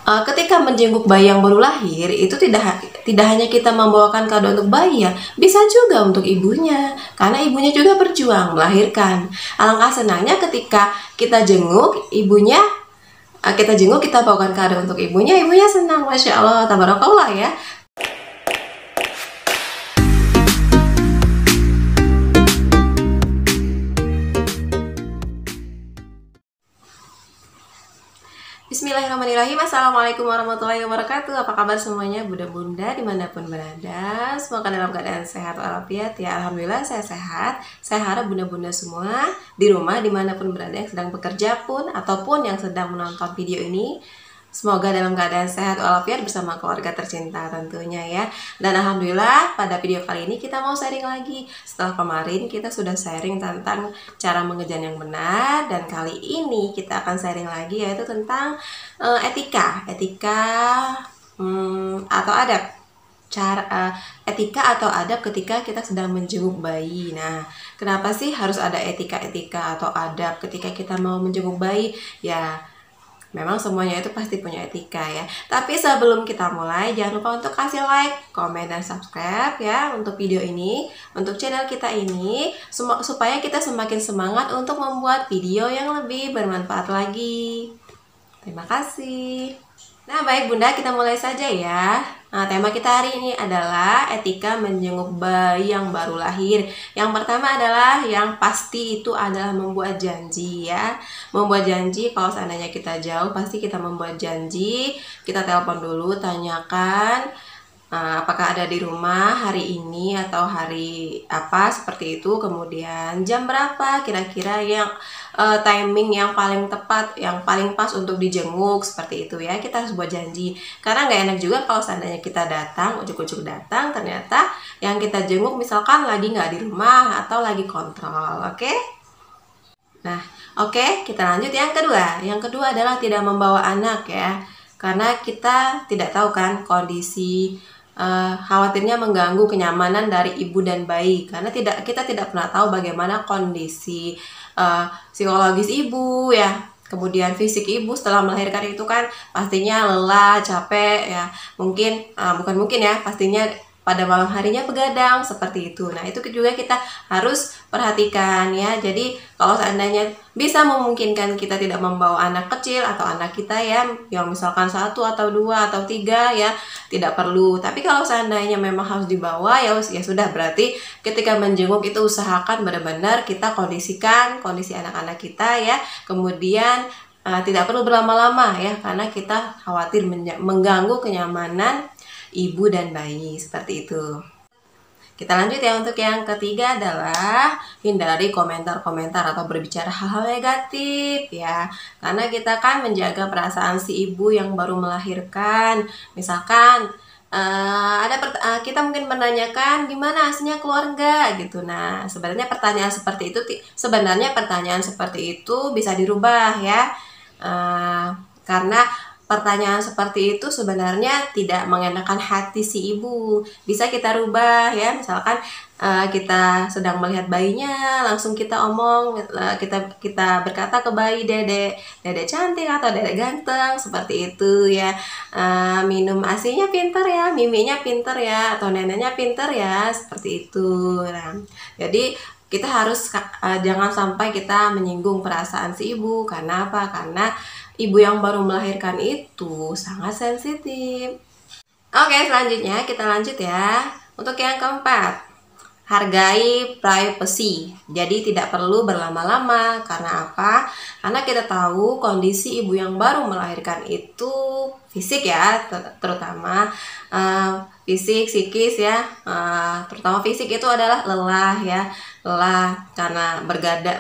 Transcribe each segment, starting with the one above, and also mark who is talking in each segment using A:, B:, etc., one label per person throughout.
A: Ketika menjenguk bayi yang baru lahir itu tidak hanya kita membawakan kado untuk bayi ya, bisa juga untuk ibunya, karena ibunya juga berjuang melahirkan. Alangkah senangnya ketika kita jenguk ibunya, kita bawakan kado untuk ibunya, ibunya senang, masya Allah, tabarakallah ya. Bismillahirrahmanirrahim. Assalamualaikum warahmatullahi wabarakatuh. Apa kabar semuanya, bunda-bunda dimanapun berada? Semoga dalam keadaan sehat walafiat ya. Alhamdulillah saya sehat. Saya harap bunda-bunda semua di rumah dimanapun berada, yang sedang bekerja pun ataupun yang sedang menonton video ini, semoga dalam keadaan sehat walafiat bersama keluarga tercinta tentunya ya. Dan alhamdulillah pada video kali ini kita mau sharing lagi. Setelah kemarin kita sudah sharing tentang cara mengejan yang benar, dan kali ini kita akan sharing lagi yaitu tentang etika atau adab. Etika atau adab ketika kita sedang menjenguk bayi. Nah, kenapa sih harus ada etika atau adab ketika kita mau menjenguk bayi? Ya, memang semuanya itu pasti punya etika ya. Tapi sebelum kita mulai, jangan lupa untuk kasih like, komen, dan subscribe ya untuk video ini, untuk channel kita ini, supaya kita semakin semangat untuk membuat video yang lebih bermanfaat lagi. Terima kasih. Nah, baik bunda, kita mulai saja ya. Nah, tema kita hari ini adalah etika menjenguk bayi yang baru lahir. Yang pertama adalah yang pasti itu adalah membuat janji ya. Membuat janji, kalau seandainya kita jauh pasti kita membuat janji. Kita telepon dulu, tanyakan apakah ada di rumah hari ini atau hari apa seperti itu. Kemudian jam berapa kira-kira yang timing yang paling tepat, yang paling pas untuk dijenguk, seperti itu ya. Kita harus buat janji, karena nggak enak juga kalau seandainya kita datang, ujuk-ujuk datang, ternyata yang kita jenguk misalkan lagi nggak di rumah atau lagi kontrol. Oke? Nah, oke, kita lanjut yang kedua. Yang kedua adalah tidak membawa anak ya, karena kita tidak tahu kan kondisi, khawatirnya mengganggu kenyamanan dari ibu dan bayi, karena kita tidak pernah tahu bagaimana kondisi psikologis ibu ya, kemudian fisik ibu setelah melahirkan itu kan pastinya lelah, capek ya, bukan mungkin ya, pastinya pada malam harinya begadang seperti itu. Nah, itu juga kita harus perhatikan ya. Jadi kalau seandainya bisa memungkinkan kita tidak membawa anak kecil atau anak kita ya, yang misalkan 1 atau 2 atau 3 ya, tidak perlu. Tapi kalau seandainya memang harus dibawa ya sudah, berarti ketika menjenguk itu usahakan benar-benar kita kondisikan kondisi anak-anak kita ya. Kemudian tidak perlu berlama-lama ya, karena kita khawatir mengganggu kenyamanan ibu dan bayi, seperti itu. Kita lanjut ya, untuk yang ketiga adalah hindari komentar-komentar atau berbicara hal-hal negatif ya, karena kita kan menjaga perasaan si ibu yang baru melahirkan. Misalkan kita mungkin menanyakan gimana hasilnya keluarga gitu. Nah, sebenarnya pertanyaan seperti itu bisa dirubah ya, karena pertanyaan seperti itu sebenarnya tidak mengenakan hati si ibu. Bisa kita rubah ya, misalkan kita sedang melihat bayinya, langsung kita omong, kita berkata ke bayi, dede cantik atau dede ganteng, seperti itu ya. Minum asinya pinter ya, miminya pinter ya, atau neneknya pinter ya, seperti itu. Nah, jadi kita harus jangan sampai kita menyinggung perasaan si ibu. Karena apa? Karena ibu yang baru melahirkan itu sangat sensitif. Oke, selanjutnya kita lanjut ya. Untuk yang keempat, hargai privacy. Jadi tidak perlu berlama-lama. Karena apa? Karena kita tahu kondisi ibu yang baru melahirkan itu fisik ya, terutama fisik, psikis ya. Terutama fisik itu adalah lelah ya, lelah karena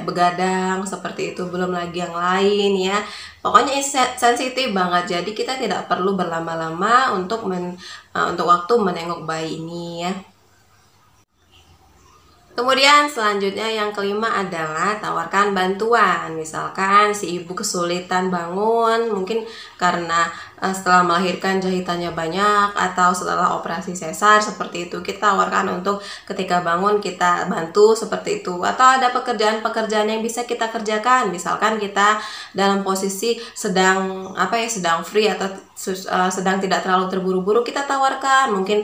A: begadang seperti itu, belum lagi yang lain ya. Pokoknya sensitif banget. Jadi kita tidak perlu berlama-lama untuk waktu menengok bayi ini ya. Kemudian selanjutnya yang kelima adalah tawarkan bantuan. Misalkan si ibu kesulitan bangun, mungkin karena setelah melahirkan jahitannya banyak, atau setelah operasi sesar seperti itu, kita tawarkan untuk ketika bangun kita bantu seperti itu. Atau ada pekerjaan-pekerjaan yang bisa kita kerjakan, misalkan kita dalam posisi sedang sedang free atau sedang tidak terlalu terburu-buru, kita tawarkan mungkin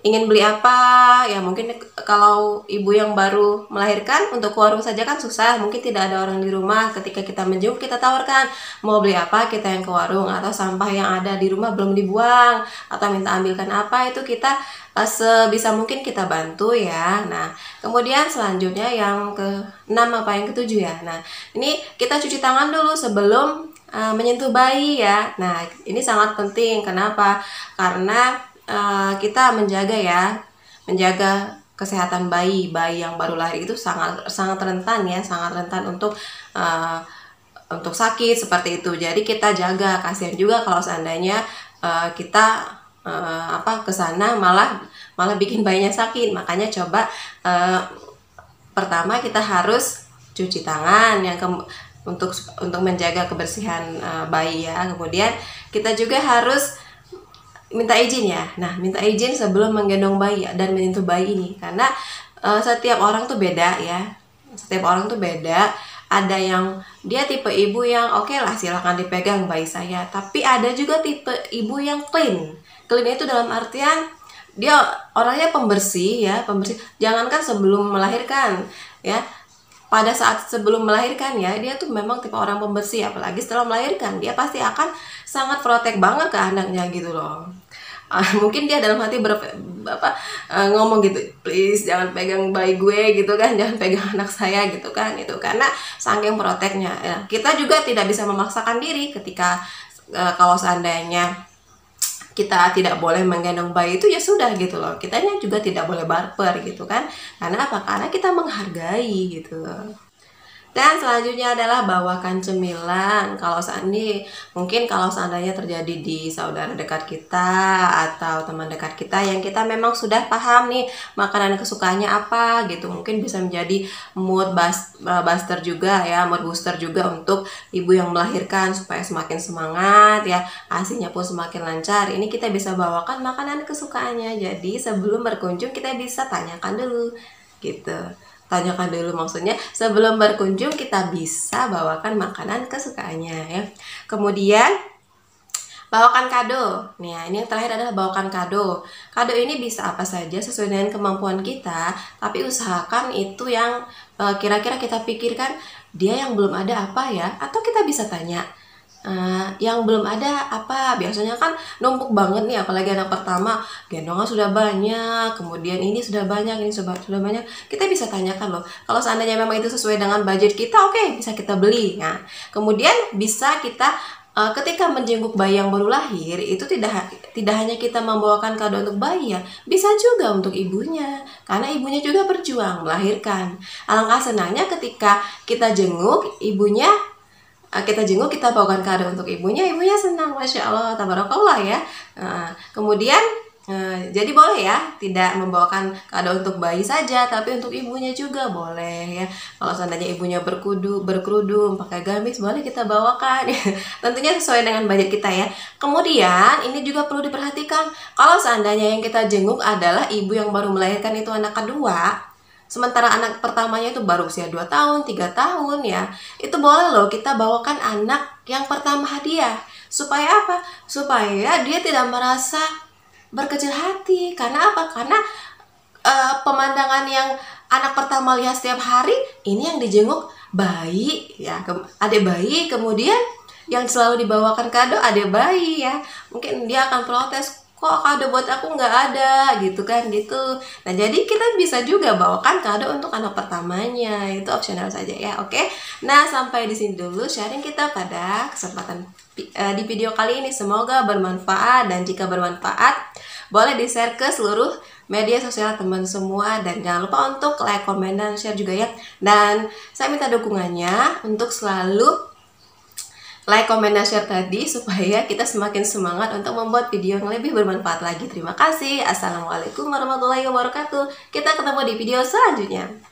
A: ingin beli apa ya. Mungkin kalau ibu yang baru melahirkan untuk ke warung saja kan susah, mungkin tidak ada orang di rumah. Ketika kita menjenguk, kita tawarkan mau beli apa, kita yang ke warung. Atau sampah yang ada di rumah belum dibuang, atau minta ambilkan apa, itu kita sebisa mungkin kita bantu ya. Nah, kemudian selanjutnya yang ke-6 yang ke-7 ya. Nah, ini kita cuci tangan dulu sebelum menyentuh bayi ya. Nah, ini sangat penting. Kenapa? Karena kita menjaga kesehatan bayi yang baru lahir itu sangat rentan ya, sangat rentan untuk sakit seperti itu. Jadi kita jaga. Kasihan juga kalau seandainya kita kesana malah bikin bayinya sakit. Makanya coba pertama kita harus cuci tangan untuk menjaga kebersihan bayi ya. Kemudian kita juga harus minta izin ya. Nah, minta izin sebelum menggendong bayi dan menyentuh bayi ini, karena setiap orang tuh beda ya. Setiap orang tuh beda. Ada yang dia tipe ibu yang oke lah silakan dipegang bayi saya, tapi ada juga tipe ibu yang clean. Clean itu dalam artian dia orangnya pembersih ya, pembersih. Jangankan sebelum melahirkan ya, pada saat sebelum melahirkan ya, dia tuh memang tipe orang pembersih. Apalagi setelah melahirkan, dia pasti akan sangat protek banget ke anaknya gitu loh. Mungkin dia dalam hati ngomong gitu, please jangan pegang bayi gue gitu kan, jangan pegang anak saya gitu kan, itu karena saking proteknya ya. Kita juga tidak bisa memaksakan diri ketika kalau seandainya kita tidak boleh menggendong bayi, itu ya sudah gitu loh, kitanya juga tidak boleh baper gitu kan. Karena apa? Karena kita menghargai gitu loh. Dan selanjutnya adalah bawakan cemilan. Mungkin kalau seandainya terjadi di saudara dekat kita atau teman dekat kita yang kita memang sudah paham nih makanan kesukaannya apa gitu, mungkin bisa menjadi mood booster juga ya, mood booster juga untuk ibu yang melahirkan supaya semakin semangat ya, ASInya pun semakin lancar. Ini kita bisa bawakan makanan kesukaannya. Jadi sebelum berkunjung kita bisa tanyakan dulu gitu. Tanyakan dulu, maksudnya sebelum berkunjung kita bisa bawakan makanan kesukaannya ya. Kemudian bawakan kado. Nih, ini yang terakhir adalah bawakan kado. Kado ini bisa apa saja sesuai dengan kemampuan kita, tapi usahakan itu yang kira-kira kita pikirkan dia yang belum ada apa ya, atau kita bisa tanya yang belum ada apa. Biasanya kan numpuk banget nih, apalagi anak pertama, gendongan sudah banyak, kemudian ini sudah banyak, ini sudah banyak. Kita bisa tanyakan loh, kalau seandainya memang itu sesuai dengan budget kita, oke, bisa kita beli. Nah, kemudian bisa kita ketika menjenguk bayi yang baru lahir itu tidak hanya kita membawakan kado untuk bayi ya, bisa juga untuk ibunya, karena ibunya juga berjuang melahirkan. Alangkah senangnya ketika kita jenguk ibunya, kita bawakan kado untuk ibunya senang, Masya Allah, tabarakallah ya. Kemudian jadi boleh ya, tidak membawakan kado untuk bayi saja, tapi untuk ibunya juga boleh ya. Kalau seandainya ibunya berkerudung, pakai gamis, boleh kita bawakan ya. Tentunya sesuai dengan budget kita ya. Kemudian ini juga perlu diperhatikan, kalau seandainya yang kita jenguk adalah ibu yang baru melahirkan itu anak kedua, sementara anak pertamanya itu baru usia 2 tahun, 3 tahun ya, itu boleh loh kita bawakan anak yang pertama hadiah. Supaya apa? Supaya dia tidak merasa berkecil hati. Karena apa? Karena pemandangan yang anak pertama lihat setiap hari, ini yang dijenguk bayi ya, adik bayi, kemudian yang selalu dibawakan kado adik bayi ya. Mungkin dia akan protes, kok kado buat aku nggak ada gitu kan gitu. Nah, jadi kita bisa juga bawakan kado untuk anak pertamanya, itu opsional saja ya. Oke, nah sampai di sini dulu sharing kita pada kesempatan di video kali ini. Semoga bermanfaat, dan jika bermanfaat boleh di-share ke seluruh media sosial teman semua, dan jangan lupa untuk like, komen, dan share juga ya. Dan saya minta dukungannya untuk selalu like, komen, dan share tadi, supaya kita semakin semangat untuk membuat video yang lebih bermanfaat lagi. Terima kasih. Assalamualaikum warahmatullahi wabarakatuh. Kita ketemu di video selanjutnya.